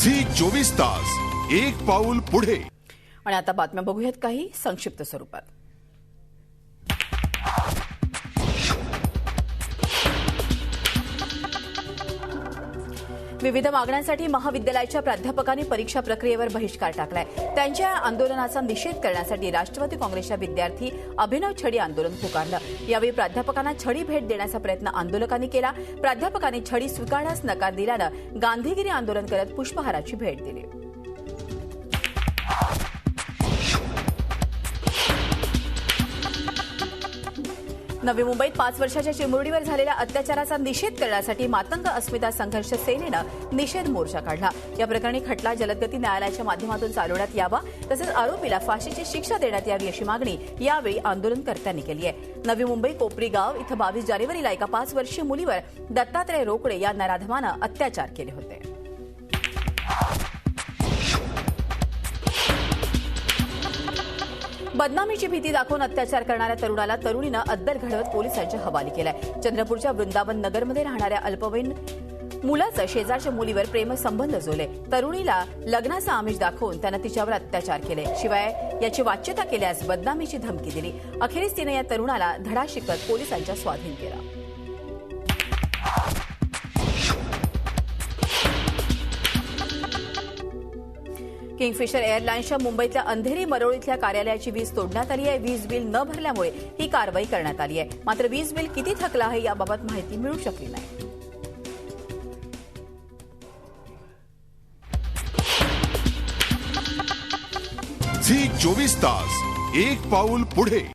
Zee 24 तास एक पाऊल पुढे। आणि आता बातम्या बघूयात काही संक्षिप्त स्वरूपात। विविध मागण्यांसाठी महाविद्यालयाच्या प्राध्यापकांनी परीक्षा प्रक्रियेवर बहिष्कार टाकलाय। त्यांच्या आंदोलनाचा निषेध करण्यासाठी राष्ट्रवादी काँग्रेसच्या विद्यार्थी अभिनव छडी आंदोलन पुकारलं। यावेळी प्राध्यापकांना छडी भेट देण्याचा प्रयत्न आंदोलकांनी केला। प्राध्यापकांनी छडी स्वीकारण्यास नकार दिल्यानं गांधीगिरी आंदोलन करत पुष्पहाराची भेट दिली। नवी मुंबईत 5 वर्षाच्या चिमुरडीवर झालेल्या अत्याचाराचा निषेध करण्यासाठी मातंग अस्मिता संघर्ष सेनेनं निषेध मोर्चा काढला। या प्रकरणी खटला जलदगती न्यायालयाच्या माध्यमातून चालवण्यात यावा, तसंच आरोपीला फाशीची शिक्षा देण्यात यावी अशी मागणी यावेळी आंदोलनकर्त्यांनी केली आहे। नवी मुंबई कोपरी गाव इथं 22 जानेवारीला एका 5 वर्षीय मुलीवर दत्तात्रय रोकडे या नराधमानं अत्याचार केले होते। बदनामीची भीती दाखवून अत्याचार करणाऱ्या तरुणाला तरुणीनं अद्दल घडवत पोलिसांच्या हवाली केलाय। चंद्रपूरच्या वृंदावन नगरमध्ये राहणाऱ्या अल्पवयीन मुलाचं शेजारच्या मुलीवर प्रेमसंबंध जोडले। तरुणीला लग्नाचा आमिष दाखवून त्यानं तिच्यावर अत्याचार केले, शिवाय याची वाच्यता केल्यास बदनामीची धमकी दिली। अखेरीस तिनं या तरुणाला धडा शिकत पोलिसांच्या स्वाधीन केला। किंगफिशर एअरलाइन्सच्या मुंबईतल्या अंधेरी मरोळीतल्या कार्यालयाची वीज तोडण्यात आली आहे। वीज बिल न भरल्यामुळे ही कारवाई करण्यात आली आहे। मात्र वीज बिल किती थकलं आहे याबाबत माहिती मिळू शकली नाही। झी 24 तास एक पाऊल पुढे।